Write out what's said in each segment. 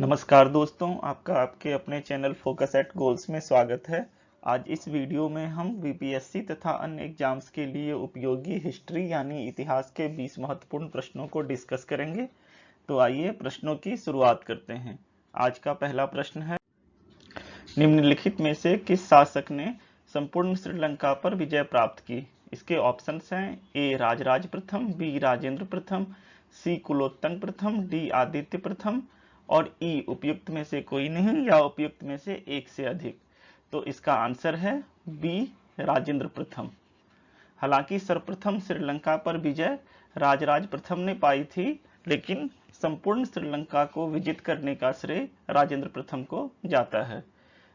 नमस्कार दोस्तों, आपका आपके अपने चैनल फोकस एट गोल्स में स्वागत है। आज इस वीडियो में हम बीपीएससी तथा अन्य एग्जाम्स के लिए उपयोगी हिस्ट्री यानी इतिहास के 20 महत्वपूर्ण प्रश्नों को डिस्कस करेंगे। तो आइए प्रश्नों की शुरुआत करते हैं। आज का पहला प्रश्न है, निम्नलिखित में से किस शासक ने संपूर्ण श्रीलंका पर विजय प्राप्त की? इसके ऑप्शंस हैं ए राजराज प्रथम, बी राजेंद्र प्रथम, सी कुलोत्तंग प्रथम, डी आदित्य प्रथम और ई उपयुक्त में से कोई नहीं या उपयुक्त में से एक से अधिक। तो इसका आंसर है बी राजेंद्र प्रथम। हालांकि सर्वप्रथम श्रीलंका पर विजय राजराज प्रथम ने पाई थी, लेकिन संपूर्ण श्रीलंका को विजित करने का श्रेय राजेंद्र प्रथम को जाता है।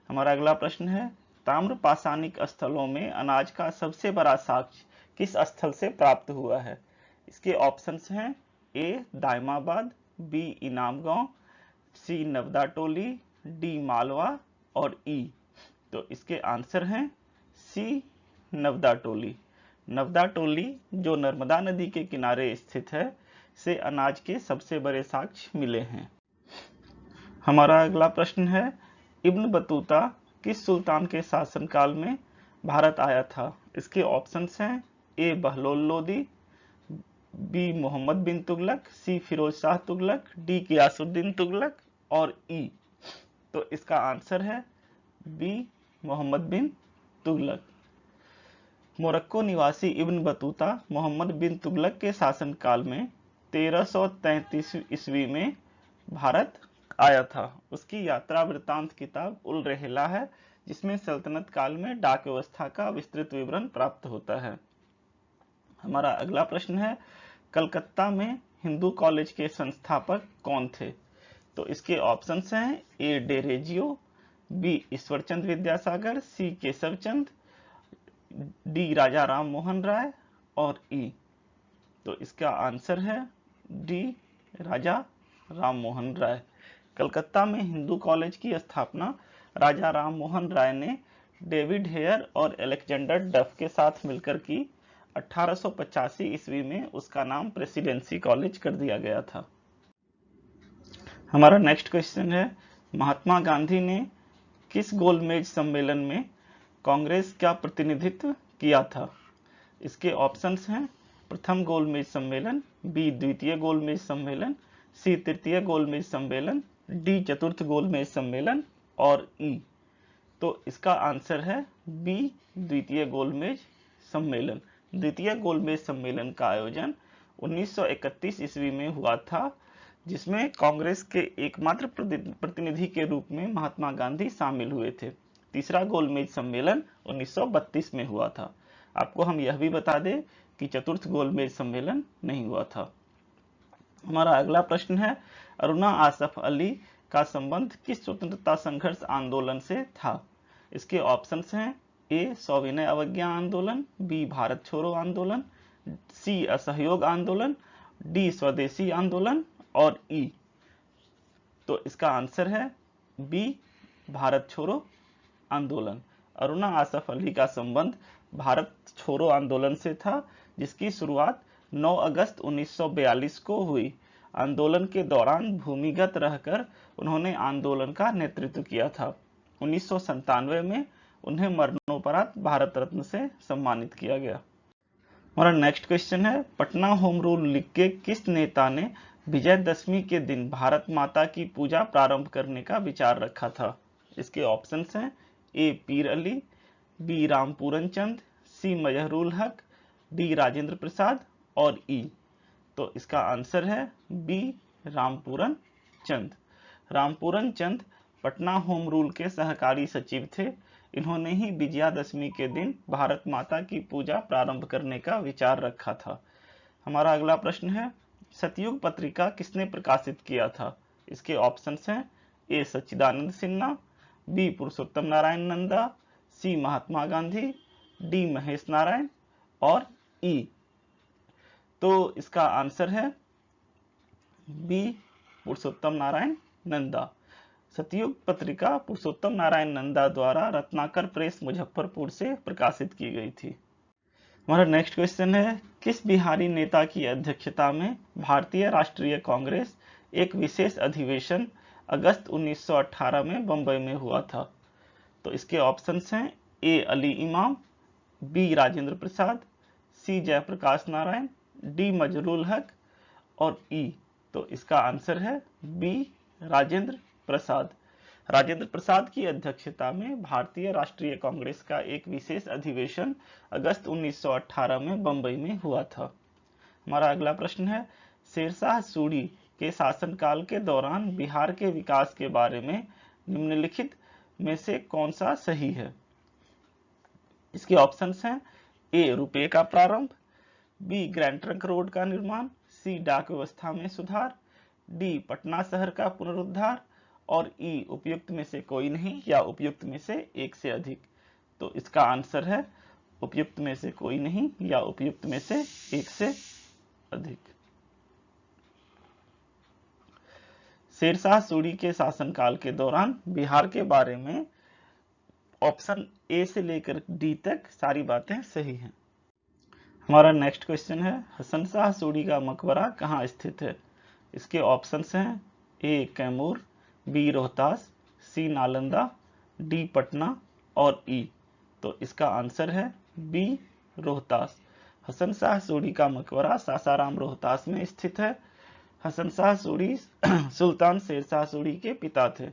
हमारा अगला प्रश्न है, ताम्र पाषाणिक स्थलों में अनाज का सबसे बड़ा साक्ष्य किस स्थल से प्राप्त हुआ है? इसके ऑप्शंस हैं ए दायमाबाद, बी इनामगांव, सी नवदा टोली, डी मालवा और ई। तो इसके आंसर हैं सी नवदा टोली। नवदा टोली जो नर्मदा नदी के किनारे स्थित है, से अनाज के सबसे बड़े साक्ष्य मिले हैं। हमारा अगला प्रश्न है, इब्न बतूता किस सुल्तान के शासनकाल में भारत आया था? इसके ऑप्शंस हैं ए बहलोल लोदी, बी मोहम्मद बिन तुगलक, सी फिरोज शाह तुगलक, डी गियासुद्दीन तुगलक और ई। तो इसका आंसर है बी मोहम्मद बिन तुगलक। मोरक्को निवासी इब्न बतूता मोहम्मद बिन तुगलक के शासनकाल में 1333 ईस्वी में भारत आया था। उसकी यात्रा वृत्तांत किताब उल रहला है, जिसमें सल्तनत काल में डाक व्यवस्था का विस्तृत विवरण प्राप्त होता है। हमारा अगला प्रश्न है, कलकत्ता में हिंदू कॉलेज के संस्थापक कौन थे? तो इसके ऑप्शंस हैं ए डेरेजियो, बी ईश्वरचंद विद्यासागर, सी केशवचंद, डी राजा राम मोहन राय और ई। तो इसका आंसर है डी राजा राम मोहन राय। कलकत्ता में हिंदू कॉलेज की स्थापना राजा राम मोहन राय ने डेविड हेयर और अलेक्जेंडर डफ के साथ मिलकर की। 1885 ईस्वी में उसका नाम प्रेसिडेंसी कॉलेज कर दिया गया था। हमारा नेक्स्ट क्वेश्चन है, महात्मा गांधी ने किस गोलमेज सम्मेलन में कांग्रेस का प्रतिनिधित्व किया था? इसके ऑप्शंस हैं प्रथम गोलमेज सम्मेलन, बी द्वितीय गोलमेज सम्मेलन, सी तृतीय गोलमेज सम्मेलन, डी चतुर्थ गोलमेज सम्मेलन और ई। तो इसका आंसर है बी द्वितीय गोलमेज सम्मेलन। द्वितीय गोलमेज सम्मेलन का आयोजन 1931 ईस्वी में हुआ था, जिसमें कांग्रेस के एकमात्र प्रतिनिधि के रूप में महात्मा गांधी शामिल हुए थे। तीसरा गोलमेज सम्मेलन 1932 में हुआ था। आपको हम यह भी बता दें कि चतुर्थ गोलमेज सम्मेलन नहीं हुआ था। हमारा अगला प्रश्न है, अरुणा आसफ अली का संबंध किस स्वतंत्रता संघर्ष आंदोलन से था? इसके ऑप्शंस हैं ए सविनय अवज्ञा आंदोलन, बी भारत छोड़ो आंदोलन, सी असहयोग आंदोलन, डी स्वदेशी आंदोलन और ई। तो इसका आंसर है बी भारत छोड़ो आंदोलन। अरुणा आसफ अली का संबंध भारत छोड़ो आंदोलन से था, जिसकी शुरुआत 9 अगस्त 1942 को हुई। आंदोलन के दौरान भूमिगत रहकर उन्होंने आंदोलन का नेतृत्व किया था। 1997 में उन्हें मरणोपरांत भारत रत्न से सम्मानित किया गया। हमारा नेक्स्ट क्वेश्चन है, पटना होम रूल लिख के किस नेता ने विजयदशमी के दिन भारत माता की पूजा प्रारंभ करने का विचार रखा था? इसके ऑप्शंस हैं ए पीर अली, बी रामपूरन चंद, सी मजहरुल हक, डी राजेंद्र प्रसाद और ई। तो इसका आंसर है बी रामपूरन चंद। रामपूरन चंद पटना होम रूल के सहकारी सचिव थे। इन्होंने ही विजयादशमी के दिन भारत माता की पूजा प्रारंभ करने का विचार रखा था। हमारा अगला प्रश्न है, सतयुग पत्रिका किसने प्रकाशित किया था? इसके ऑप्शंस हैं ए सच्चिदानंद सिन्हा, बी पुरुषोत्तम नारायण नंदा, सी महात्मा गांधी, डी महेश नारायण और ई। तो इसका आंसर है बी पुरुषोत्तम नारायण नंदा। सतयुग पत्रिका पुरुषोत्तम नारायण नंदा द्वारा रत्नाकर प्रेस मुजफ्फरपुर से प्रकाशित की गई थी। हमारा नेक्स्ट क्वेश्चन है, किस बिहारी नेता की अध्यक्षता में भारतीय राष्ट्रीय कांग्रेस एक विशेष अधिवेशन अगस्त 1918 में बंबई में हुआ था? तो इसके ऑप्शंस हैं ए अली इमाम, बी राजेंद्र प्रसाद, सी जयप्रकाश नारायण, डी मजरूल हक और ई। तो इसका आंसर है बी राजेंद्र प्रसाद। राजेंद्र प्रसाद की अध्यक्षता में भारतीय राष्ट्रीय कांग्रेस का एक विशेष अधिवेशन अगस्त 1918 में बंबई में हुआ था। हमारा अगला प्रश्न है, शेरशाह सूरी के शासनकाल के दौरान बिहार के विकास के बारे में निम्नलिखित में से कौन सा सही है? इसके ऑप्शंस हैं ए रुपये का प्रारंभ, बी ग्रैंड ट्रंक रोड का निर्माण, सी डाक व्यवस्था में सुधार, डी पटना शहर का पुनरुद्धार और ई उपयुक्त में से कोई नहीं या उपयुक्त में से एक से अधिक। तो इसका आंसर है उपयुक्त में से कोई नहीं या उपयुक्त में से एक से अधिक। शेरशाह सूरी के शासनकाल के दौरान बिहार के बारे में ऑप्शन ए से लेकर डी तक सारी बातें सही हैं। हमारा नेक्स्ट क्वेश्चन है, हसन शाह सूरी का मकबरा कहाँ स्थित है? इसके ऑप्शंस हैं ए कैमूर, बी रोहतास, सी नालंदा, डी पटना और ई। तो इसका आंसर है बी रोहतास। हसन शाह सूरी का मकबरा सासाराम रोहतास में स्थित है। हसन शाह सूरी सुल्तान शेरशाह सूरी के पिता थे।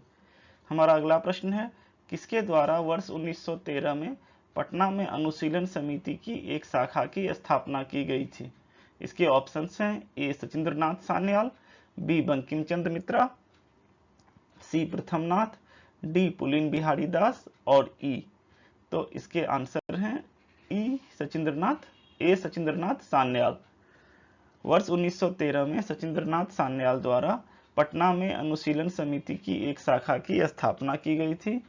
हमारा अगला प्रश्न है, किसके द्वारा वर्ष 1913 में पटना में अनुशीलन समिति की एक शाखा की स्थापना की गई थी? इसके ऑप्शंस हैं ए सचिंद्रनाथ सान्याल, बी बंकिम चंद्र मित्रा, सी प्रथमनाथ, डी पुलिन बिहारी दास और ई। तो इसके आंसर हैं ई सचिंद्रनाथ सान्याल। वर्ष 1913 में सचिंद्रनाथ सान्याल द्वारा पटना में अनुशीलन समिति की एक शाखा की स्थापना की गई थी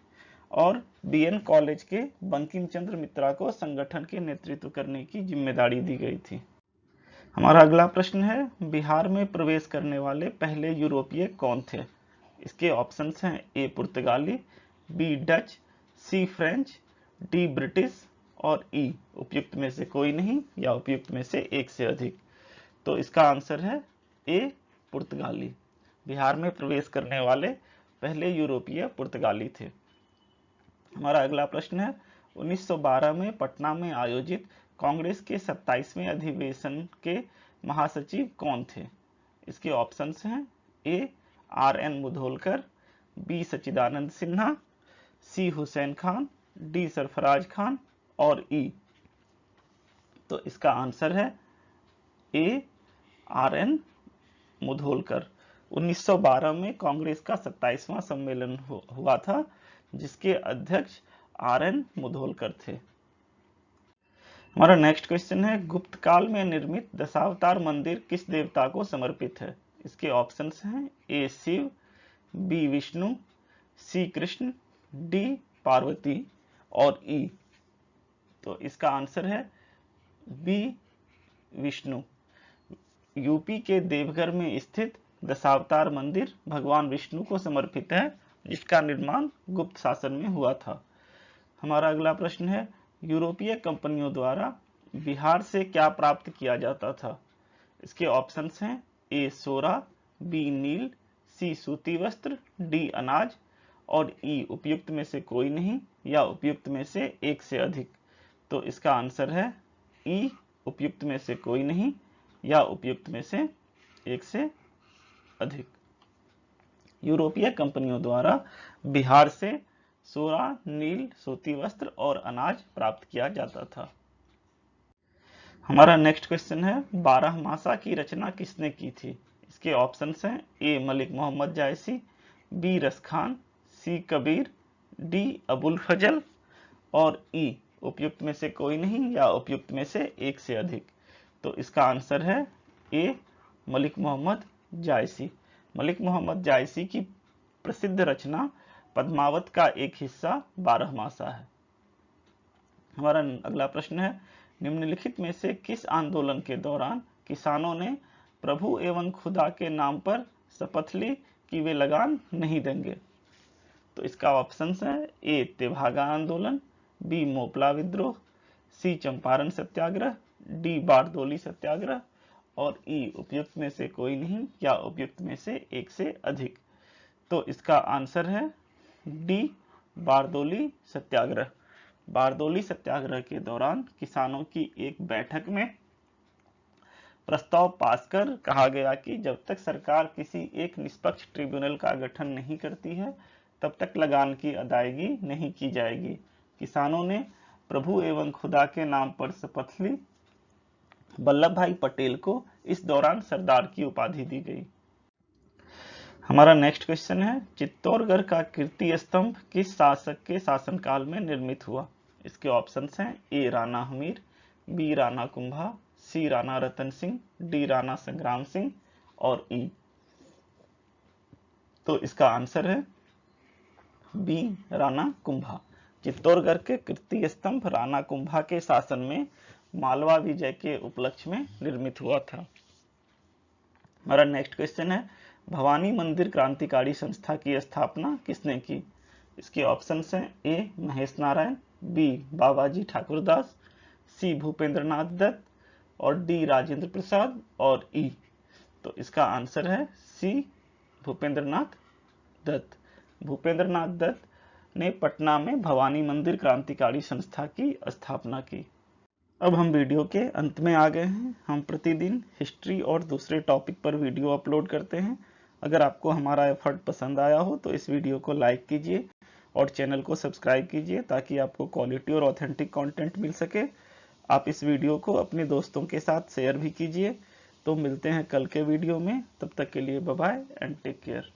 और बीएन कॉलेज के बंकिम चंद्र मित्रा को संगठन के नेतृत्व करने की जिम्मेदारी दी गई थी। हमारा अगला प्रश्न है, बिहार में प्रवेश करने वाले पहले यूरोपीय कौन थे? इसके ऑप्शंस हैं ए पुर्तगाली, बी डच, सी फ्रेंच, डी ब्रिटिश और ई उपयुक्त में से कोई नहीं या उपयुक्त में से एक से अधिक। तो इसका आंसर है ए पुर्तगाली। बिहार में प्रवेश करने वाले पहले यूरोपीय पुर्तगाली थे। हमारा अगला प्रश्न है, 1912 में पटना में आयोजित कांग्रेस के 27वें अधिवेशन के महासचिव कौन थे? इसके ऑप्शंस हैं ए आर.एन. मुधोलकर, बी सच्चिदानंद सिन्हा, सी हुसैन खान, डी सरफराज खान और ई। तो इसका आंसर है ए आर.एन. मुधोलकर। 1912 में कांग्रेस का 27वां सम्मेलन हुआ था जिसके अध्यक्ष आर.एन. मुधोलकर थे। हमारा नेक्स्ट क्वेश्चन है, गुप्त काल में निर्मित दशावतार मंदिर किस देवता को समर्पित है? इसके ऑप्शंस हैं ए शिव, बी विष्णु, सी कृष्ण, डी पार्वती और ई। तो इसका आंसर है बी विष्णु। यूपी के देवघर में स्थित दशावतार मंदिर भगवान विष्णु को समर्पित है जिसका निर्माण गुप्त शासन में हुआ था। हमारा अगला प्रश्न है, यूरोपीय कंपनियों द्वारा बिहार से क्या प्राप्त किया जाता था? इसके ऑप्शंस हैं ए सोरा, बी नील, सी सूती वस्त्र, डी अनाज और ई उपयुक्त में से कोई नहीं या उपयुक्त में से एक से अधिक। तो इसका आंसर है ई उपयुक्त में से कोई नहीं या उपयुक्त में से एक से अधिक। यूरोपीय कंपनियों द्वारा बिहार से सोरा, नील, सूती वस्त्र और अनाज प्राप्त किया जाता था। हमारा नेक्स्ट क्वेश्चन है, 12मासा की रचना किसने की थी? इसके ऑप्शंस हैं ए मलिक मोहम्मद जायसी, बी रसखान, सी कबीर, डी अबुल फजल और ई उपयुक्त में से कोई नहीं या उपयुक्त में से एक से अधिक। तो इसका आंसर है ए मलिक मोहम्मद जायसी। मलिक मोहम्मद जायसी की प्रसिद्ध रचना पद्मावत का एक हिस्सा 12मासा है। हमारा अगला प्रश्न है, निम्नलिखित में से किस आंदोलन के दौरान किसानों ने प्रभु एवं खुदा के नाम पर शपथ ली कि वे लगान नहीं देंगे? तो इसका ऑप्शन है ए तेभागा आंदोलन, बी मोपला विद्रोह, सी चंपारण सत्याग्रह, डी बारदोली सत्याग्रह और ई उपयुक्त में से कोई नहीं या उपयुक्त में से एक से अधिक। तो इसका आंसर है डी, बारदोली सत्याग्रह। बारदोली सत्याग्रह के दौरान किसानों की एक बैठक में प्रस्ताव पास कर कहा गया कि जब तक सरकार किसी एक निष्पक्ष ट्रिब्यूनल का गठन नहीं करती है तब तक लगान की अदायगी नहीं की जाएगी। किसानों ने प्रभु एवं खुदा के नाम पर शपथ ली। वल्लभ भाई पटेल को इस दौरान सरदार की उपाधि दी गई। हमारा नेक्स्ट क्वेश्चन है, चित्तौड़गढ़ का कीर्ति स्तंभ किस शासक के शासनकाल में निर्मित हुआ? इसके ऑप्शंस हैं ए राणा हमीर, बी राणा कुंभा, सी राणा रतन सिंह, डी राणा संग्राम सिंह और ई। तो इसका आंसर है बी, राणा कुंभा। चित्तौड़गढ़ के कीर्ति स्तंभ राणा कुंभा के शासन में मालवा विजय के उपलक्ष्य में निर्मित हुआ था। हमारा नेक्स्ट क्वेश्चन है, भवानी मंदिर क्रांतिकारी संस्था की स्थापना किसने की? इसके ऑप्शंस हैं ए महेश नारायण, बी बाबाजी ठाकुरदास, सी भूपेंद्रनाथ दत्त और डी राजेंद्र प्रसाद और ई। तो इसका आंसर है सी, भूपेंद्रनाथ दत्त। भूपेंद्रनाथ दत्त ने पटना में भवानी मंदिर क्रांतिकारी संस्था की स्थापना की। अब हम वीडियो के अंत में आ गए हैं। हम प्रतिदिन हिस्ट्री और दूसरे टॉपिक पर वीडियो अपलोड करते हैं। अगर आपको हमारा एफर्ट पसंद आया हो तो इस वीडियो को लाइक कीजिए और चैनल को सब्सक्राइब कीजिए ताकि आपको क्वालिटी और ऑथेंटिक कंटेंट मिल सके। आप इस वीडियो को अपने दोस्तों के साथ शेयर भी कीजिए। तो मिलते हैं कल के वीडियो में, तब तक के लिए bye bye and take care.